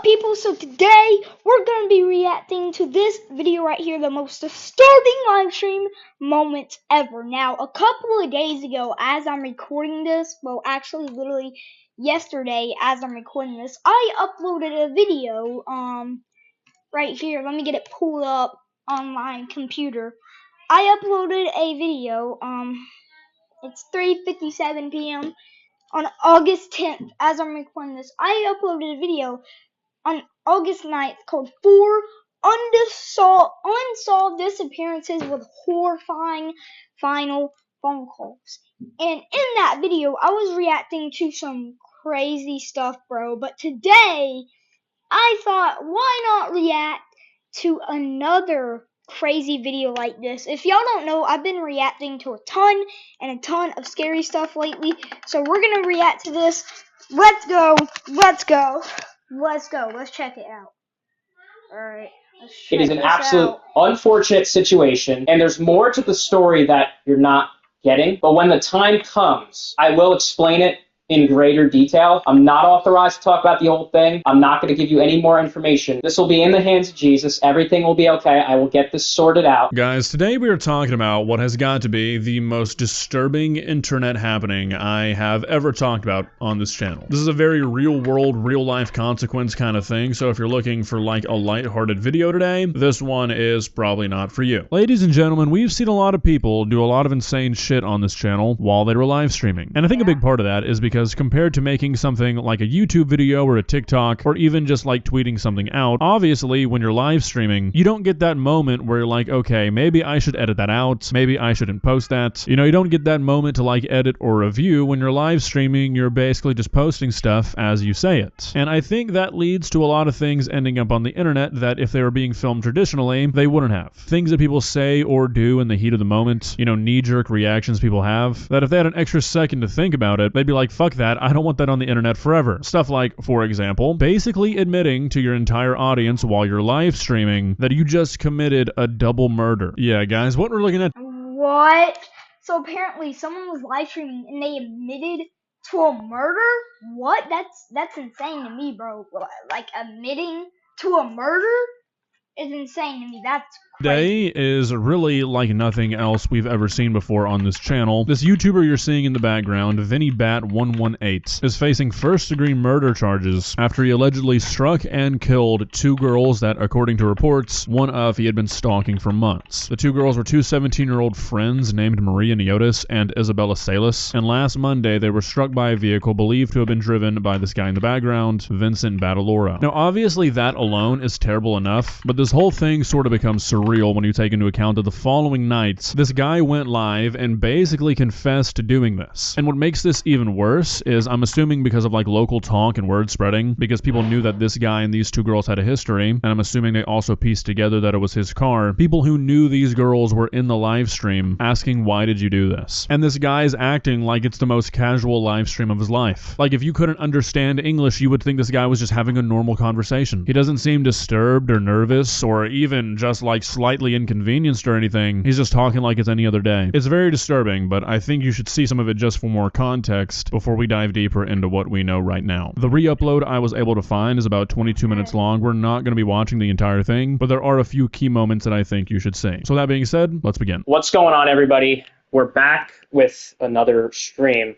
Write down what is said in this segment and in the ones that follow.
people? So today we're going to be reacting to this video right here, the most disturbing live stream moments ever. Now, a couple of days ago, as I'm recording this, well, actually, literally yesterday, as I'm recording this, I uploaded a video, right here. Let me get it pulled up on my computer. I uploaded a video, it's 3:57 p.m. on August 10th, as I'm recording this. I uploaded a video on August 9th called 4 Unsolved Disappearances with Horrifying Final Phone Calls. And in that video, I was reacting to some crazy stuff, bro. But today, I thought, why not react to another crazy video like this? If y'all don't know, I've been reacting to a ton of scary stuff lately. So we're going to react to this. Let's go. Let's check it out. Alright. It is an absolute unfortunate situation, and there's more to the story that you're not getting. But when the time comes, I will explain it in greater detail. I'm not authorized to talk about the whole thing. I'm not going to give you any more information. This will be in the hands of Jesus. Everything will be okay. I will get this sorted out. Guys, today we are talking about what has got to be the most disturbing internet happening I have ever talked about on this channel. This is a very real world, real life consequence kind of thing, so if you're looking for like a lighthearted video today, this one is probably not for you. Ladies and gentlemen, we've seen a lot of people do a lot of insane shit on this channel while they were live streaming. And I think a big part of that is because compared to making something like a YouTube video or a TikTok or even just like tweeting something out, obviously when you're live streaming, you don't get that moment where you're like, okay, maybe I should edit that out, maybe I shouldn't post that. You know, you don't get that moment to like edit or review. When you're live streaming, you're basically just posting stuff as you say it. And I think that leads to a lot of things ending up on the internet that if they were being filmed traditionally, they wouldn't have. Things that people say or do in the heat of the moment, you know, knee-jerk reactions people have, that if they had an extra second to think about it, they'd be like, fuck that, I don't want that on the internet forever. Stuff like, for example, basically admitting to your entire audience while you're live streaming that you just committed a double murder. Yeah, guys, what we're looking at... What? So apparently someone was live streaming and they admitted to a murder? What? That's insane to me, bro. Like, admitting to a murder is insane to me. That's crazy. Today is really like nothing else we've ever seen before on this channel. This YouTuber you're seeing in the background, VinnyBat118, is facing first-degree murder charges after he allegedly struck and killed two girls that, according to reports, one of he had been stalking for months. The two girls were two 17-year-old friends named Maria Niotis and Isabella Salas, and last Monday they were struck by a vehicle believed to have been driven by this guy in the background, Vincent Batalora. Now, obviously that alone is terrible enough, but this whole thing sort of becomes surreal when you take into account that the following nights, this guy went live and basically confessed to doing this. And what makes this even worse is, I'm assuming because of like local talk and word spreading, because people knew that this guy and these two girls had a history, and I'm assuming they also pieced together that it was his car, people who knew these girls were in the live stream asking, why did you do this? And this guy's acting like it's the most casual live stream of his life. Like if you couldn't understand English, you would think this guy was just having a normal conversation. He doesn't seem disturbed or nervous or even just like slightly inconvenienced or anything. He's just talking like it's any other day. It's very disturbing, but I think you should see some of it just for more context before we dive deeper into what we know right now. The re-upload I was able to find is about 22 minutes long. We're not going to be watching the entire thing, but there are a few key moments that I think you should see. So that being said, let's begin. What's going on, everybody? We're back with another stream,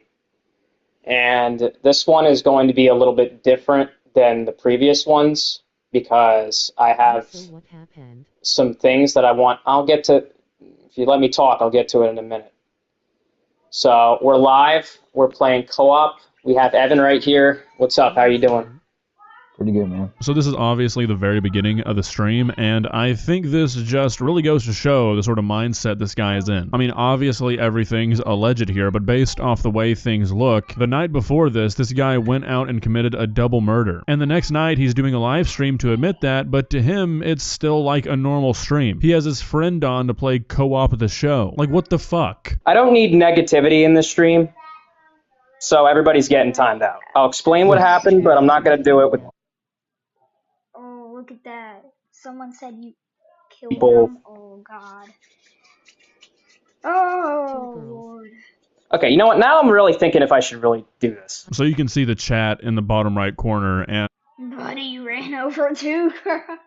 and this one is going to be a little bit different than the previous ones because I have some things that I want. I'll get to, if you let me talk, I'll get to it in a minute. So we're live. We're playing co-op. We have Evan right here. What's up? How are you doing? Pretty good, man. So this is obviously the very beginning of the stream, and I think this just really goes to show the sort of mindset this guy is in. I mean, obviously everything's alleged here, but based off the way things look, the night before this guy went out and committed a double murder. And the next night, he's doing a live stream to admit that, but to him, it's still like a normal stream. He has his friend on to play co-op at the show. Like, what the fuck? I don't need negativity in this stream, so everybody's getting timed out. I'll explain what happened, but I'm not going to do it with... Look at that. Someone said you killed people. him. Oh, God. Oh, Lord. Okay, you know what? Now I'm really thinking if I should really do this. So you can see the chat in the bottom right corner, and Buddy ran ran over 2 girls.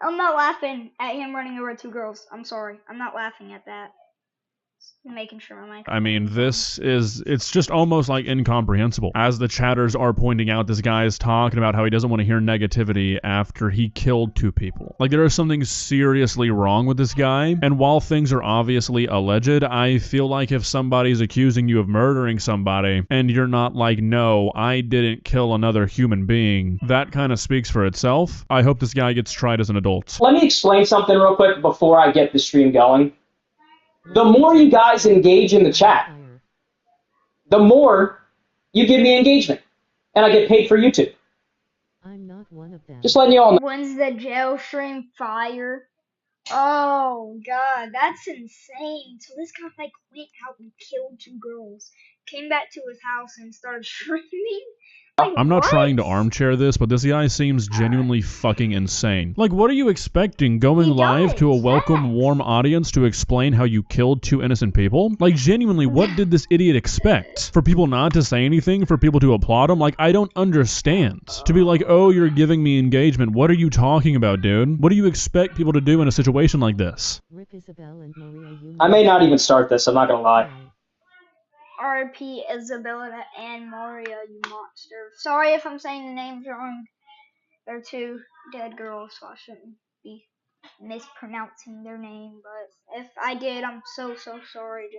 I'm not laughing at him running over 2 girls. I'm sorry. I'm not laughing at that. Making sure my mic. I mean, it's just almost like incomprehensible. As the chatters are pointing out, this guy is talking about how he doesn't want to hear negativity after he killed 2 people. Like, there is something seriously wrong with this guy, and while things are obviously alleged, I feel like if somebody's accusing you of murdering somebody, and you're not like, no, I didn't kill another human being, that kind of speaks for itself. I hope this guy gets tried as an adult. Let me explain something real quick before I get the stream going. The more you guys engage in the chat, the more you give me engagement, and I get paid for YouTube. I'm not one of them. Just letting you all know. When's the jail stream fire? Oh god, that's insane. So this guy like went out and killed 2 girls, came back to his house and started streaming. Like, I'm not what? trying to armchair this, but this guy seems genuinely fucking insane. Like, what are you expecting, going He live does, to a welcome, yes. warm audience to explain how you killed 2 innocent people? Like, genuinely, what did this idiot expect? For people not to say anything? For people to applaud him? Like, I don't understand. To be like, oh, you're giving me engagement. What are you talking about, dude? What do you expect people to do in a situation like this? Rip Isabel and Maria, I may not even start this, I'm not gonna lie. RP Isabella and Maria, you monster. Sorry if I'm saying the names wrong. They're 2 dead girls, so I shouldn't be mispronouncing their name. But if I did, I'm so sorry.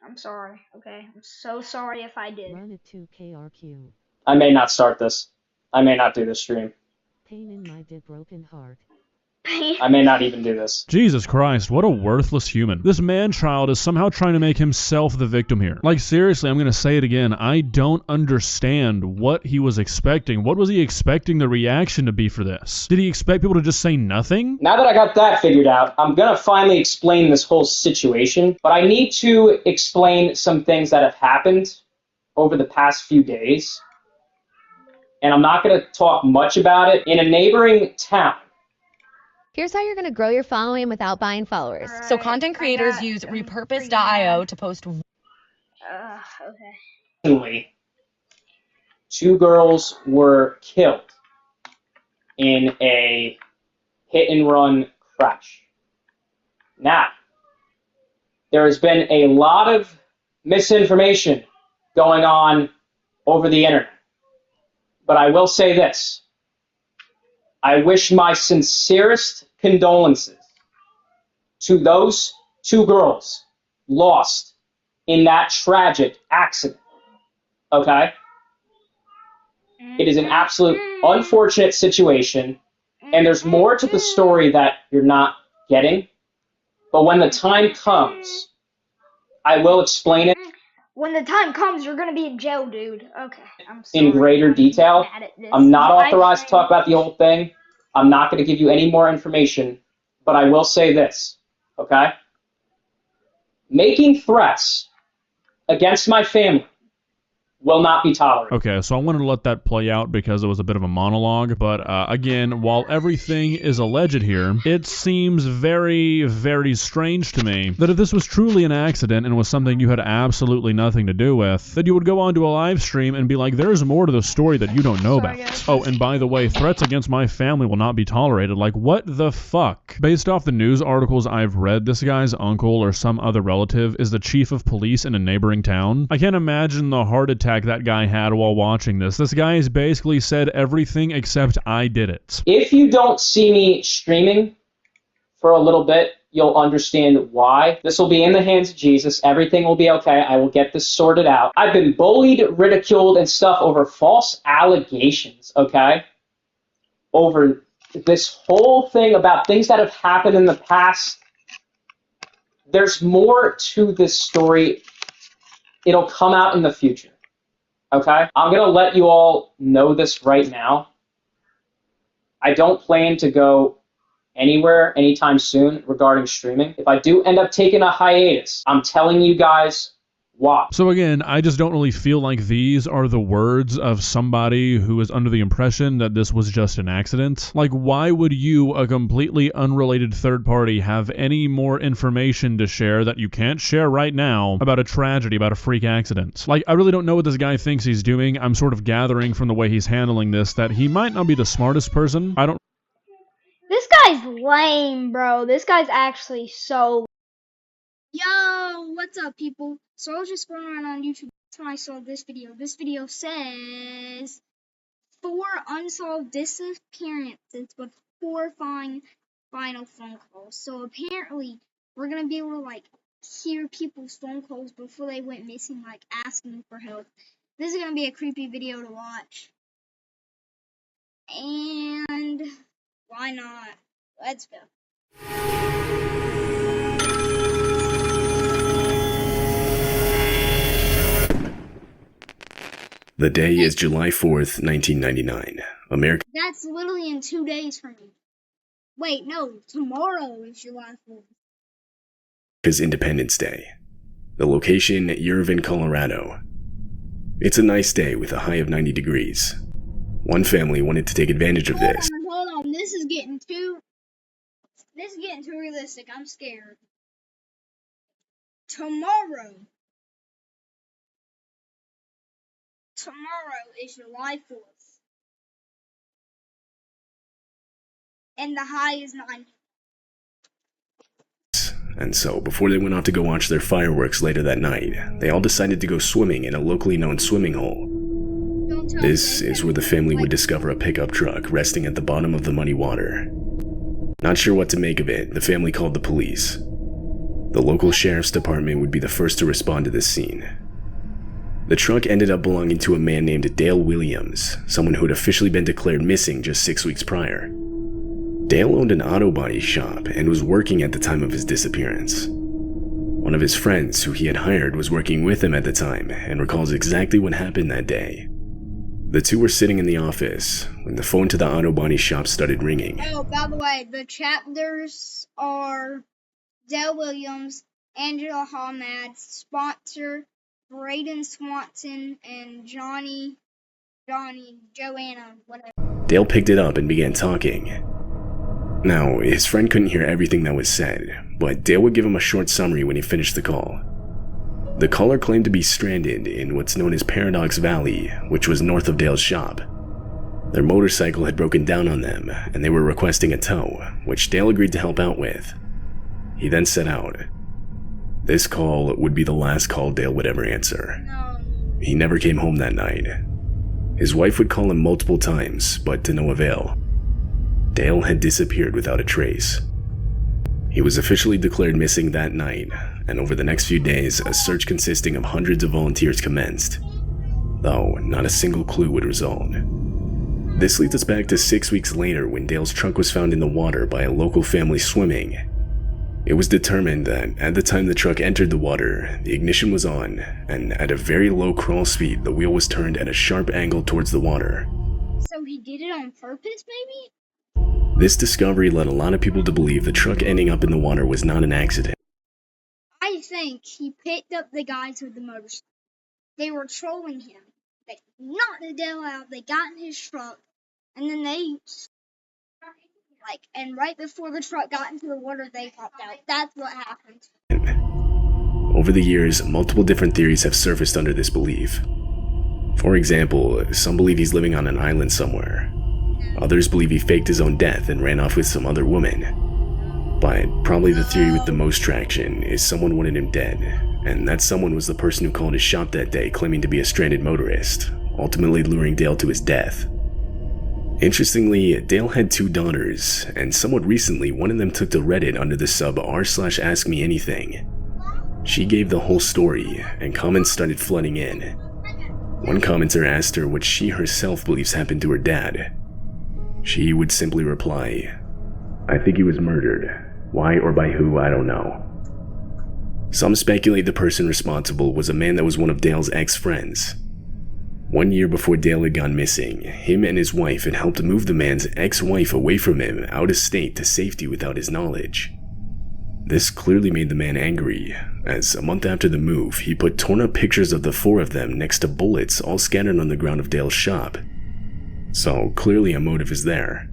I'm sorry, okay? I'm so sorry if I did. Run it to KRQ. I may not start this. I may not do this stream. Pain in my dead broken heart. I may not even do this. Jesus Christ, what a worthless human. This man-child is somehow trying to make himself the victim here. Like, seriously, I'm gonna say it again. I don't understand what he was expecting. What was he expecting the reaction to be for this? Did he expect people to just say nothing? Now that I got that figured out, I'm gonna finally explain this whole situation, but I need to explain some things that have happened over the past few days. And I'm not gonna talk much about it. In a neighboring town, Here's how you're going to grow your following without buying followers. Alright, So content creators use repurpose.io to post. Okay. 2 girls were killed in a hit-and-run crash. Now, there has been a lot of misinformation going on over the internet. But I will say this. I wish my sincerest condolences to those 2 girls lost in that tragic accident. Okay? It is an absolute unfortunate situation, and there's more to the story that you're not getting. But when the time comes, I will explain it. When the time comes, you're gonna be in jail, dude. Okay, I'm sorry. In greater detail. mad at this. I'm not Live authorized to stream. talk about the whole thing. I'm not going to give you any more information, but I will say this, okay? Making threats against my family will not be tolerated. Okay, so I wanted to let that play out because it was a bit of a monologue, but again, while everything is alleged here, it seems very, very strange to me that if this was truly an accident and was something you had absolutely nothing to do with, that you would go onto a live stream and be like, there's more to the story that you don't know about. Oh, and by the way, threats against my family will not be tolerated. Like, what the fuck? Based off the news articles I've read, this guy's uncle or some other relative is the chief of police in a neighboring town. I can't imagine the heart attack that guy had while watching this. This guy has basically said everything except I did it. If you don't see me streaming for a little bit, you'll understand why. This will be in the hands of Jesus. Everything will be okay. I will get this sorted out. I've been bullied, ridiculed, and stuff over false allegations, okay? Over this whole thing about things that have happened in the past. There's more to this story. It'll come out in the future. Okay? I'm going to let you all know this right now. I don't plan to go anywhere anytime soon regarding streaming. If I do end up taking a hiatus, I'm telling you guys Why? So again, I just don't really feel like these are the words of somebody who is under the impression that this was just an accident. Like, why would you, a completely unrelated third party, have any more information to share that you can't share right now about a tragedy, about a freak accident? Like, I really don't know what this guy thinks he's doing. I'm sort of gathering from the way he's handling this that he might not be the smartest person. This guy's lame, bro. This guy's actually so. Yo, what's up, people? So I was just going around on YouTube. That's when I saw this video. This video says 4 unsolved disappearances with horrifying final phone calls. So apparently, we're gonna be able to like hear people's phone calls before they went missing, like asking for help. This is gonna be a creepy video to watch. And why not? Let's go. The day is July 4th, 1999. That's literally in 2 days from me. Wait, no, tomorrow is July 4th. America's Independence Day. The location, Yerevan, Colorado. It's a nice day with a high of 90 degrees. One family wanted to take advantage of this. Hold on, this is getting too realistic. I'm scared. Tomorrow is July 4th. And the high is 90. And so, before they went off to go watch their fireworks later that night, they all decided to go swimming in a locally known swimming hole. This is where the family would discover a pickup truck resting at the bottom of the muddy water. Not sure what to make of it, the family called the police. The local sheriff's department would be the first to respond to this scene. The truck ended up belonging to a man named Dale Williams, someone who had officially been declared missing just 6 weeks prior. Dale owned an auto body shop and was working at the time of his disappearance. One of his friends who he had hired was working with him at the time and recalls exactly what happened that day. The two were sitting in the office when the phone to the auto body shop started ringing. Oh, by the way, the chapters are Dale Williams, Angela Hamad's sponsor, Braden Swanson, and Joanna, whatever. Dale picked it up and began talking. Now, his friend couldn't hear everything that was said, but Dale would give him a short summary when he finished the call. The caller claimed to be stranded in what's known as Paradox Valley, which was north of Dale's shop. Their motorcycle had broken down on them, and they were requesting a tow, which Dale agreed to help out with. He then set out. This call would be the last call Dale would ever answer. He never came home that night. His wife would call him multiple times, but to no avail. Dale had disappeared without a trace. He was officially declared missing that night, and over the next few days, a search consisting of hundreds of volunteers commenced, though not a single clue would result. This leads us back to 6 weeks later when Dale's trunk was found in the water by a local family swimming. It was determined that at the time the truck entered the water, the ignition was on, and at a very low crawl speed, the wheel was turned at a sharp angle towards the water. So he did it on purpose, maybe? This discovery led a lot of people to believe the truck ending up in the water was not an accident. I think he picked up the guys with the motorcycle. They were trolling him. They knocked the Dale out, they got in his truck, and then and right before the truck got into the water, they popped out. That's what happened. Over the years, multiple different theories have surfaced under this belief. For example, some believe he's living on an island somewhere. Others believe he faked his own death and ran off with some other woman. But probably the theory with the most traction is someone wanted him dead, and that someone was the person who called his shop that day claiming to be a stranded motorist, ultimately luring Dale to his death. Interestingly, Dale had 2 daughters, and somewhat recently one of them took to Reddit under the sub r/askmeanything. She gave the whole story, and comments started flooding in. One commenter asked her what she herself believes happened to her dad. She would simply reply, "I think he was murdered. Why or by who, I don't know." Some speculate the person responsible was a man that was one of Dale's ex-friends. 1 year before Dale had gone missing, him and his wife had helped move the man's ex-wife away from him out of state to safety without his knowledge. This clearly made the man angry, as a month after the move, he put torn up pictures of the four of them next to bullets all scattered on the ground of Dale's shop. So clearly a motive is there.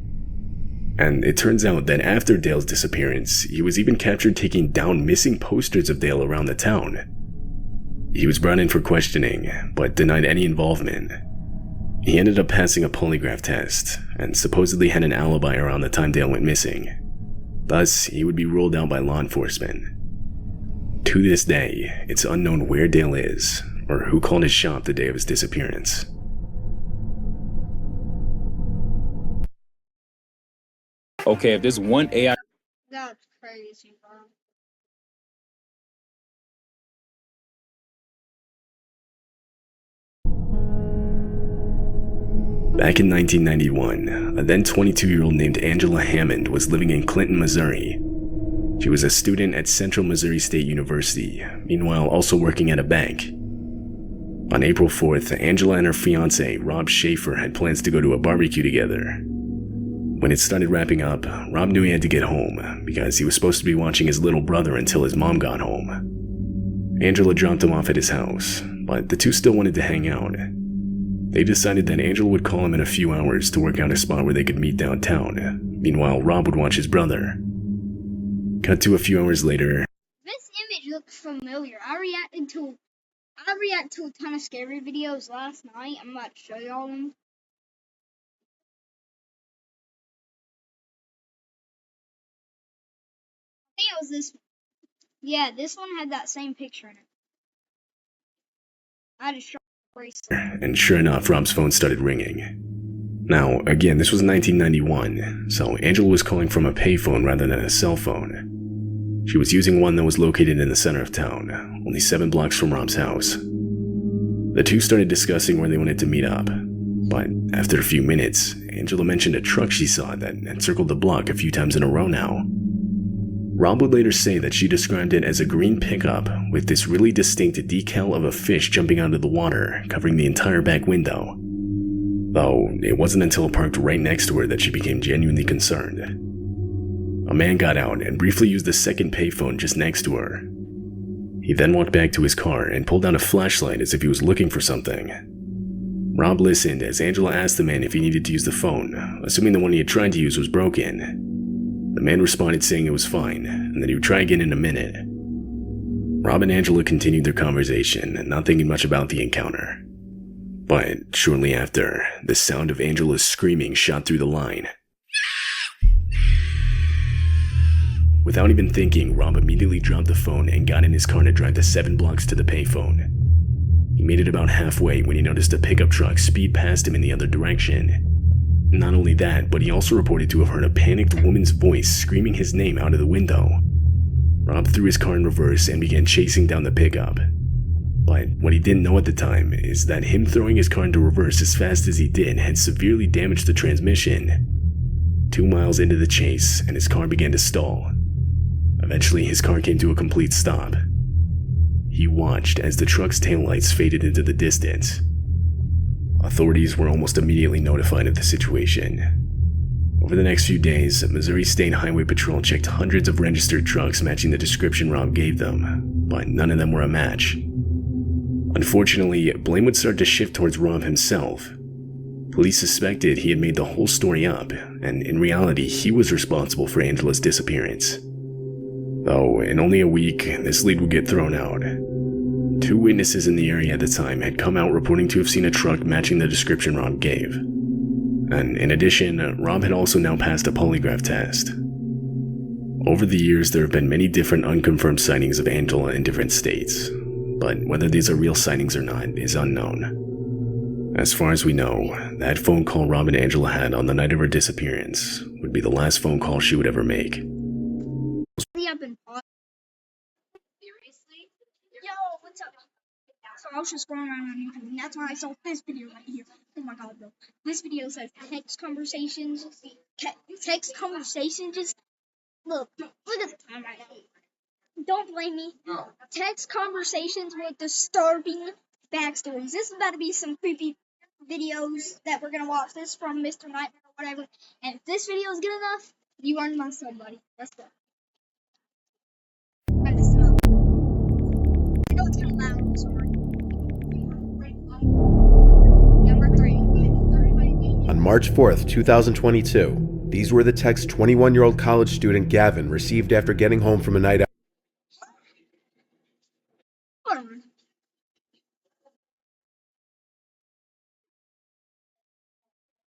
And it turns out that after Dale's disappearance, he was even captured taking down missing posters of Dale around the town. He was brought in for questioning, but denied any involvement. He ended up passing a polygraph test, and supposedly had an alibi around the time Dale went missing. Thus, he would be ruled out by law enforcement. To this day, it's unknown where Dale is, or who called his shop the day of his disappearance. Okay, if there's one AI. That's crazy, bro. Back in 1991, a then 22-year-old named Angela Hammond was living in Clinton, Missouri. She was a student at Central Missouri State University, meanwhile also working at a bank. On April 4th, Angela and her fiancé, Rob Schaefer, had plans to go to a barbecue together. When it started wrapping up, Rob knew he had to get home because he was supposed to be watching his little brother until his mom got home. Angela dropped him off at his house, but the two still wanted to hang out. They decided that Angela would call him in a few hours to work out a spot where they could meet downtown. Meanwhile, Rob would watch his brother. Cut to a few hours later. This image looks familiar. I reacted to a ton of scary videos last night. I'm about to show y'all them. I think it was this one. Yeah, this one had that same picture in it. I just showed the bracelet. And sure enough, Rob's phone started ringing. Now, again, this was 1991, so Angela was calling from a payphone rather than a cell phone. She was using one that was located in the center of town, only 7 blocks from Rob's house. The two started discussing where they wanted to meet up, but after a few minutes, Angela mentioned a truck she saw that had circled the block a few times in a row now. Rob would later say that she described it as a green pickup with this really distinct decal of a fish jumping out of the water, covering the entire back window. Though, it wasn't until it parked right next to her that she became genuinely concerned. A man got out and briefly used the second payphone just next to her. He then walked back to his car and pulled out a flashlight as if he was looking for something. Rob listened as Angela asked the man if he needed to use the phone, assuming the one he had tried to use was broken. The man responded saying it was fine, and that he would try again in a minute. Rob and Angela continued their conversation, not thinking much about the encounter. But shortly after, the sound of Angela's screaming shot through the line. Without even thinking, Rob immediately dropped the phone and got in his car to drive the 7 blocks to the payphone. He made it about halfway when he noticed a pickup truck speed past him in the other direction. Not only that, but he also reported to have heard a panicked woman's voice screaming his name out of the window. Rob threw his car in reverse and began chasing down the pickup. But what he didn't know at the time is that him throwing his car into reverse as fast as he did had severely damaged the transmission. 2 miles into the chase, and his car began to stall. Eventually, his car came to a complete stop. He watched as the truck's taillights faded into the distance. Authorities were almost immediately notified of the situation. Over the next few days, Missouri State Highway Patrol checked hundreds of registered trucks matching the description Rob gave them, but none of them were a match. Unfortunately, blame would start to shift towards Rob himself. Police suspected he had made the whole story up, and in reality, he was responsible for Angela's disappearance. Though, in only a week, this lead would get thrown out. 2 witnesses in the area at the time had come out reporting to have seen a truck matching the description Rob gave. And in addition, Rob had also now passed a polygraph test. Over the years, there have been many different unconfirmed sightings of Angela in different states, but whether these are real sightings or not is unknown. As far as we know, that phone call Rob and Angela had on the night of her disappearance would be the last phone call she would ever make. Seriously? Yo, what's up? So I was just going around on YouTube, and that's when I saw this video right here. Oh my god, bro. This video says text conversations. Text conversations. Just look at the time right now. Don't blame me. Text conversations with disturbing backstories. This is about to be some creepy videos that we're gonna watch. This from Mr. Nightmare or whatever. And if this video is good enough, you earned my sub, buddy. Let's go. March 4th, 2022. These were the texts 21-year-old college student Gavin received after getting home from a night out. Hold on.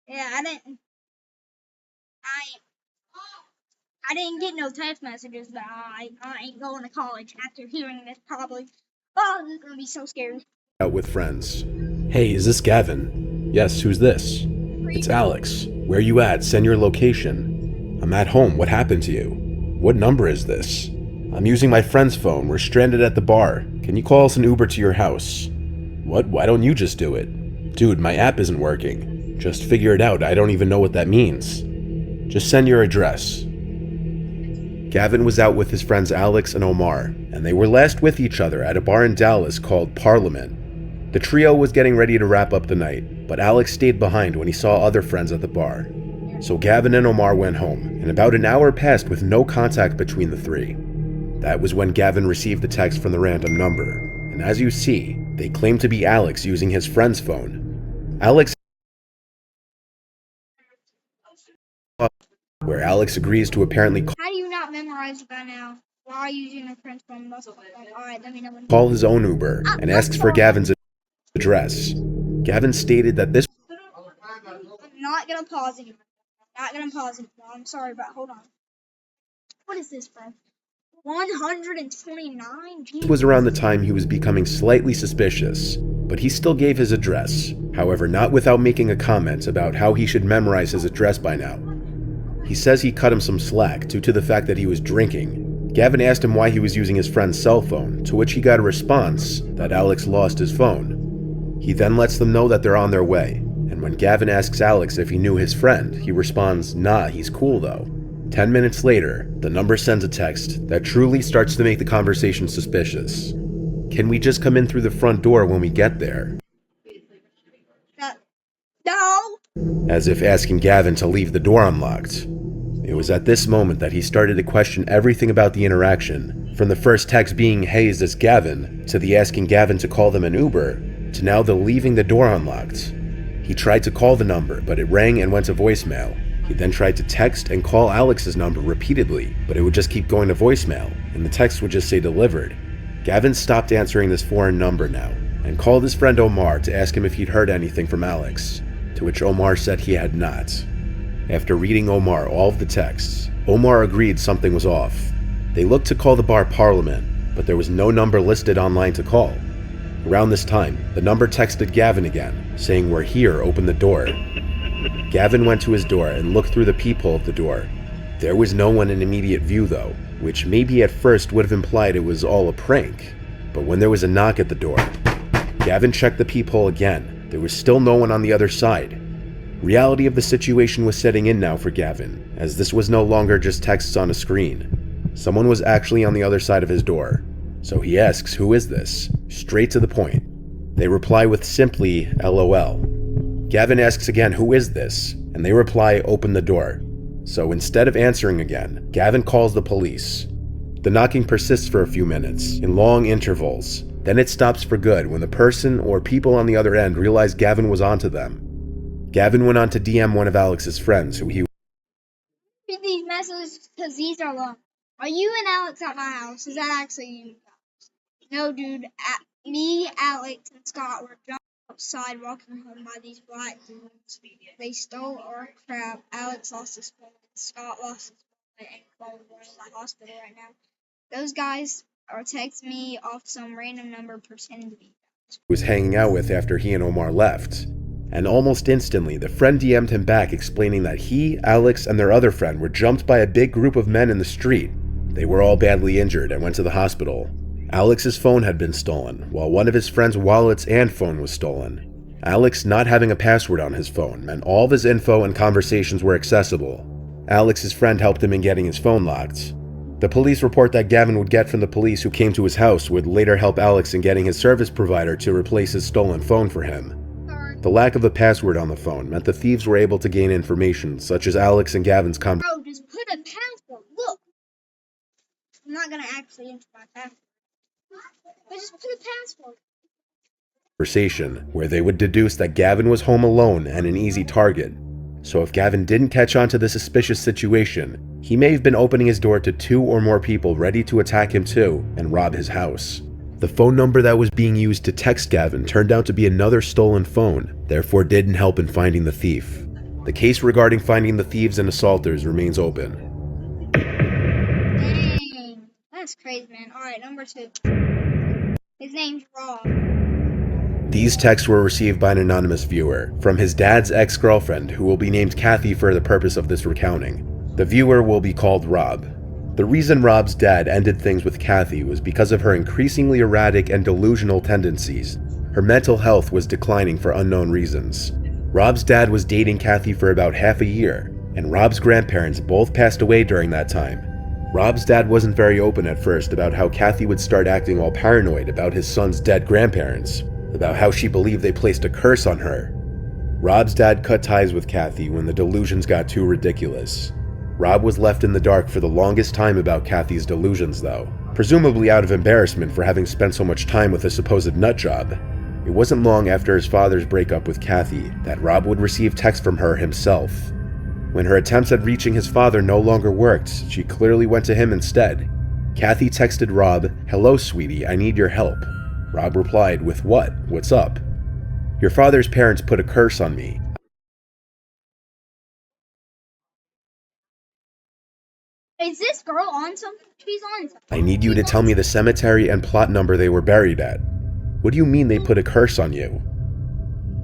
Yeah, I didn't get no text messages, but I ain't going to college after hearing this probably. Oh, this is gonna be so scary. Out with friends. Hey, is this Gavin? Yes, who's this? It's Alex. Where you at? Send your location. I'm at home. What happened to you? What number is this? I'm using my friend's phone. We're stranded at the bar. Can you call us an Uber to your house? What? Why don't you just do it? Dude, my app isn't working. Just figure it out. I don't even know what that means. Just send your address. Gavin was out with his friends Alex and Omar, and they were last with each other at a bar in Dallas called Parliament. The trio was getting ready to wrap up the night, but Alex stayed behind when he saw other friends at the bar. So Gavin and Omar went home, and about an hour passed with no contact between the three. That was when Gavin received the text from the random number, and as you see, they claim to be Alex using his friend's phone. Where Alex agrees to apparently How do you not memorize it by now? Why are you using a French phone muscle? Alright, let me know when. call his own Uber and asks for Gavin's address. Gavin stated that this I'm not gonna pause anymore. I'm sorry, but hold on. What is this, bro? 129? was around the time he was becoming slightly suspicious, but he still gave his address, however not without making a comment about how he should memorize his address by now. He says he cut him some slack due to the fact that he was drinking. Gavin asked him why he was using his friend's cell phone, to which he got a response that Alex lost his phone. He then lets them know that they're on their way, and when Gavin asks Alex if he knew his friend, he responds, "Nah, he's cool though." 10 minutes later, the number sends a text that truly starts to make the conversation suspicious. Can we just come in through the front door when we get there? No! As if asking Gavin to leave the door unlocked. It was at this moment that he started to question everything about the interaction, from the first text being, "Hey, is this Gavin?" to the asking Gavin to call them an Uber, to now the leaving the door unlocked. He tried to call the number, but it rang and went to voicemail. He then tried to text and call Alex's number repeatedly, but it would just keep going to voicemail, and the text would just say delivered. Gavin stopped answering this foreign number now, and called his friend Omar to ask him if he'd heard anything from Alex, to which Omar said he had not. After reading Omar all of the texts, Omar agreed something was off. They looked to call the bar Parliament, but there was no number listed online to call. Around this time, the number texted Gavin again, saying, "We're here, open the door." Gavin went to his door and looked through the peephole of the door. There was no one in immediate view though, which maybe at first would have implied it was all a prank. But when there was a knock at the door, Gavin checked the peephole again. There was still no one on the other side. Reality of the situation was setting in now for Gavin, as this was no longer just texts on a screen. Someone was actually on the other side of his door. So he asks, "Who is this?" Straight to the point. They reply with simply, "LOL." Gavin asks again, "Who is this?" And they reply, "Open the door." So instead of answering again, Gavin calls the police. The knocking persists for a few minutes, in long intervals. Then it stops for good when the person or people on the other end realize Gavin was onto them. Gavin went on to DM one of Alex's friends, who he Read these messages because these are long. Are you and Alex at my house? Is that actually you? No, dude. Me, Alex, and Scott were just outside walking home by these black dudes. They stole our crap. Alex lost his phone. Scott lost his phone and phone. We're in the hospital right now. Those guys are texting me off some random number pretending to be was hanging out with after he and Omar left. And almost instantly, the friend DM'd him back explaining that he, Alex, and their other friend were jumped by a big group of men in the street. They were all badly injured and went to the hospital. Alex's phone had been stolen, while one of his friend's wallets and phone was stolen. Alex not having a password on his phone meant all of his info and conversations were accessible. Alex's friend helped him in getting his phone locked. The police report that Gavin would get from the police who came to his house would later help Alex in getting his service provider to replace his stolen phone for him. The lack of a password on the phone meant the thieves were able to gain information, such as Alex and Gavin's Bro, just put a password. Look. I'm not gonna actually enter my password. But just put a password. conversation, where they would deduce that Gavin was home alone and an easy target. So if Gavin didn't catch on to the suspicious situation, he may have been opening his door to 2 or more people ready to attack him too and rob his house. The phone number that was being used to text Gavin turned out to be another stolen phone, therefore didn't help in finding the thief. The case regarding finding the thieves and assaulters remains open. Dang, that's crazy, man. Alright, number 2. His name's Rob. These texts were received by an anonymous viewer from his dad's ex-girlfriend, who will be named Kathy for the purpose of this recounting. The viewer will be called Rob. The reason Rob's dad ended things with Kathy was because of her increasingly erratic and delusional tendencies. Her mental health was declining for unknown reasons. Rob's dad was dating Kathy for about half a year, and Rob's grandparents both passed away during that time. Rob's dad wasn't very open at first about how Kathy would start acting all paranoid about his son's dead grandparents, about how she believed they placed a curse on her. Rob's dad cut ties with Kathy when the delusions got too ridiculous. Rob was left in the dark for the longest time about Kathy's delusions though, presumably out of embarrassment for having spent so much time with a supposed nutjob. It wasn't long after his father's breakup with Kathy that Rob would receive texts from her himself. When her attempts at reaching his father no longer worked, she clearly went to him instead. Kathy texted Rob, "Hello sweetie, I need your help." Rob replied with, "What? What's up?" "Your father's parents put a curse on me. Is this girl on something? She's on something. I need you to tell me the cemetery and plot number they were buried at." "What do you mean they put a curse on you?"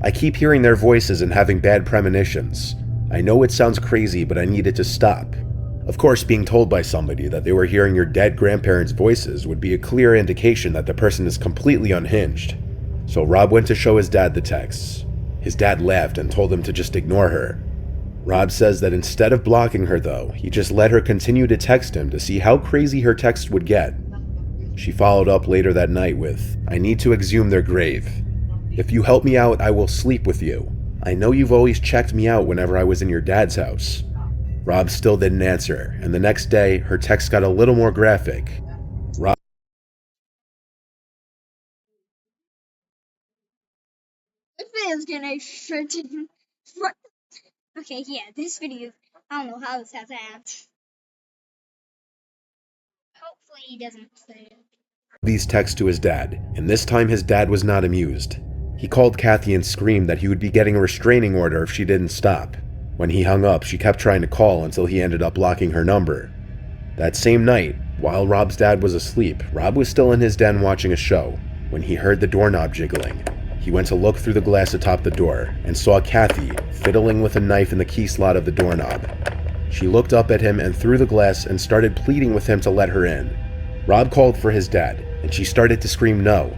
"I keep hearing their voices and having bad premonitions. I know it sounds crazy, but I need it to stop." Of course, being told by somebody that they were hearing your dead grandparents' voices would be a clear indication that the person is completely unhinged. So Rob went to show his dad the texts. His dad laughed and told him to just ignore her. Rob says that instead of blocking her though, he just let her continue to text him to see how crazy her text would get. She followed up later that night with, "I need to exhume their grave. If you help me out, I will sleep with you. I know you've always checked me out whenever I was in your dad's house." Rob still didn't answer, and the next day, her text got a little more graphic. Rob This video's gonna freaking. Okay, yeah, this video. I don't know how this has happened. Hopefully he doesn't say it. these texts to his dad, and this time his dad was not amused. He called Kathy and screamed that he would be getting a restraining order if she didn't stop. When he hung up, she kept trying to call until he ended up blocking her number. That same night, while Rob's dad was asleep, Rob was still in his den watching a show when he heard the doorknob jiggling. He went to look through the glass atop the door and saw Kathy fiddling with a knife in the key slot of the doorknob. She looked up at him and through the glass and started pleading with him to let her in. Rob called for his dad, and she started to scream no.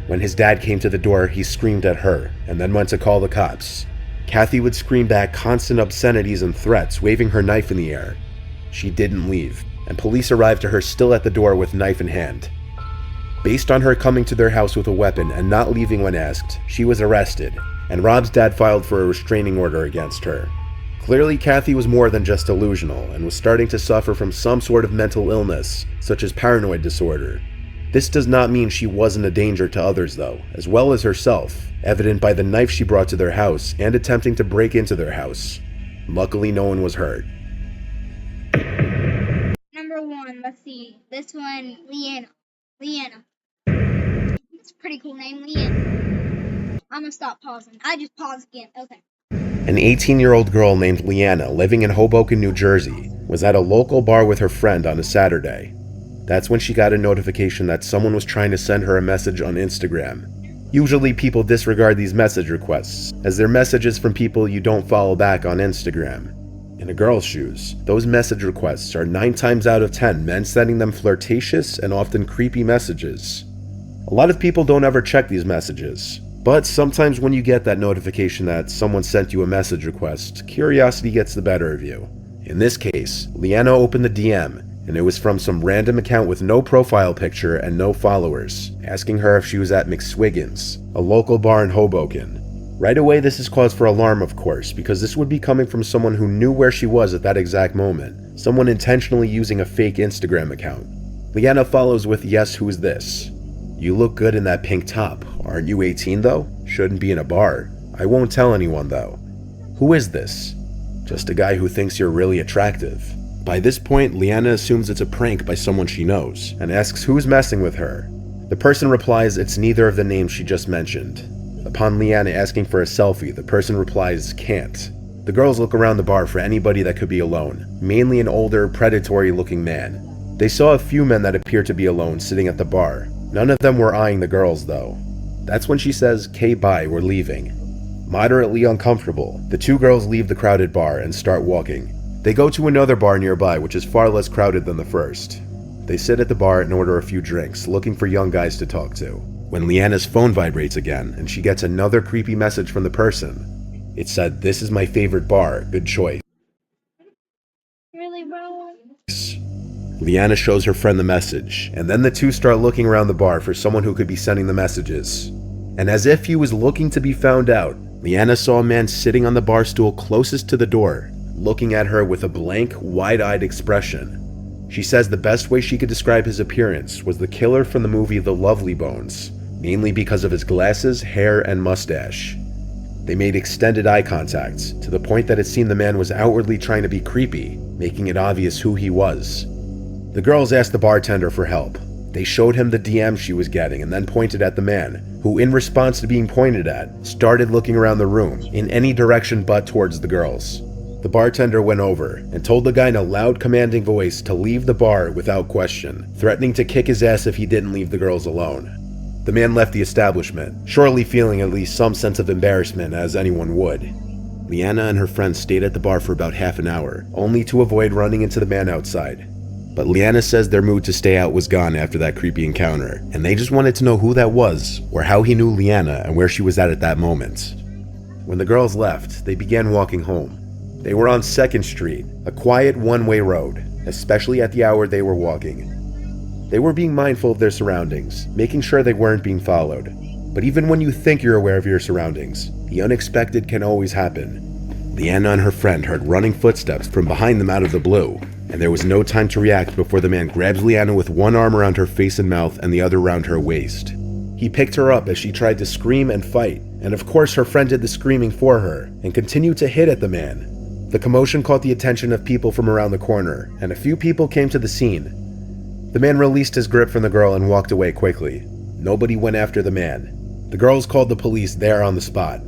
When his dad came to the door, he screamed at her and then went to call the cops. Kathy would scream back constant obscenities and threats, waving her knife in the air. She didn't leave, and police arrived to her still at the door with knife in hand. Based on her coming to their house with a weapon and not leaving when asked, she was arrested, and Rob's dad filed for a restraining order against her. Clearly, Kathy was more than just delusional and was starting to suffer from some sort of mental illness, such as paranoid disorder. This does not mean she wasn't a danger to others though, as well as herself, evident by the knife she brought to their house and attempting to break into their house. Luckily, no one was hurt. Number 1, let's see. This one, Leanna. It's a pretty cool name, Leanna. I'm gonna stop pausing. I just paused again. Okay. An 18-year-old girl named Leanna, living in Hoboken, New Jersey, was at a local bar with her friend on a Saturday. That's when she got a notification that someone was trying to send her a message on Instagram. Usually people disregard these message requests, as they're messages from people you don't follow back on Instagram. In a girl's shoes, those message requests are 9 times out of 10 men sending them flirtatious and often creepy messages. A lot of people don't ever check these messages, but sometimes when you get that notification that someone sent you a message request, curiosity gets the better of you. In this case, Leanna opened the DM, and it was from some random account with no profile picture and no followers, asking her if she was at McSwiggin's, a local bar in Hoboken. Right away, this is cause for alarm, of course, because this would be coming from someone who knew where she was at that exact moment, someone intentionally using a fake Instagram account. Leanna follows with, "Yes, who's this? You look good in that pink top. Aren't you 18 though? Shouldn't be in a bar. I won't tell anyone though. Who is this? just a guy who thinks you're really attractive. By this point, Leanna assumes it's a prank by someone she knows and asks who's messing with her. The person replies it's neither of the names she just mentioned. Upon Leanna asking for a selfie, the person replies, can't. The girls look around the bar for anybody that could be alone, mainly an older, predatory-looking man. They saw a few men that appeared to be alone sitting at the bar. None of them were eyeing the girls, though. That's when she says, "Okay, bye, we're leaving." Moderately uncomfortable, the two girls leave the crowded bar and start walking. They go to another bar nearby, which is far less crowded than the first. They sit at the bar and order a few drinks, looking for young guys to talk to. When Leanna's phone vibrates again, and she gets another creepy message from the person. It said, "This is my favorite bar, good choice." Really, bro? Leanna shows her friend the message, and then the two start looking around the bar for someone who could be sending the messages. And as if he was looking to be found out, Leanna saw a man sitting on the bar stool closest to the door, looking at her with a blank, wide-eyed expression. She says the best way she could describe his appearance was the killer from the movie The Lovely Bones, mainly because of his glasses, hair, and mustache. They made extended eye contact, to the point that it seemed the man was outwardly trying to be creepy, making it obvious who he was. The girls asked the bartender for help. They showed him the DM she was getting and then pointed at the man, who in response to being pointed at, started looking around the room, in any direction but towards the girls. The bartender went over and told the guy in a loud, commanding voice to leave the bar without question, threatening to kick his ass if he didn't leave the girls alone. The man left the establishment, surely feeling at least some sense of embarrassment, as anyone would. Leanna and her friends stayed at the bar for about half an hour, only to avoid running into the man outside. But Leanna says their mood to stay out was gone after that creepy encounter, and they just wanted to know who that was, or how he knew Leanna and where she was at that moment. When the girls left, they began walking home. They were on 2nd Street, a quiet one-way road, especially at the hour they were walking. They were being mindful of their surroundings, making sure they weren't being followed. But even when you think you're aware of your surroundings, the unexpected can always happen. Leanna and her friend heard running footsteps from behind them out of the blue, and there was no time to react before the man grabs Leanna with one arm around her face and mouth and the other around her waist. He picked her up as she tried to scream and fight, and of course her friend did the screaming for her, and continued to hit at the man. The commotion caught the attention of people from around the corner, and a few people came to the scene. The man released his grip from the girl and walked away quickly. Nobody went after the man. The girls called the police there on the spot.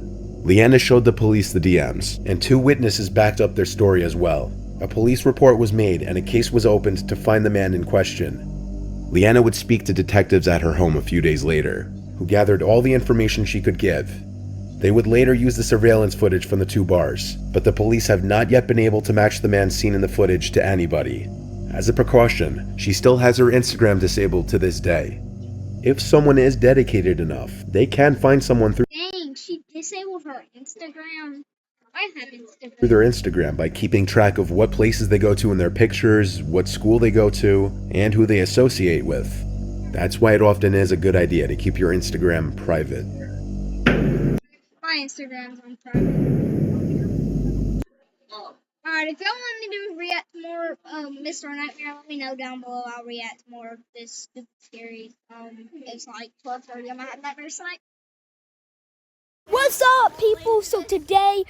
Leanna showed the police the DMs, and 2 witnesses backed up their story as well. A police report was made and a case was opened to find the man in question. Leanna would speak to detectives at her home a few days later, who gathered all the information she could give. They would later use the surveillance footage from the 2 bars, but the police have not yet been able to match the man seen in the footage to anybody. As a precaution, she still has her Instagram disabled to this day. If someone is dedicated enough, they can find someone through Dang, she disabled her Instagram. I have Instagram. their Instagram by keeping track of what places they go to in their pictures, what school they go to, and who they associate with. That's why it often is a good idea to keep your Instagram private. My Instagram's on private. Alright, if y'all want me to react to more Mr. Nightmare, let me know down below. I'll react to more of this stupid series. It's like 12:30. I'm gonna have Nightmare Sight. What's up, people? So today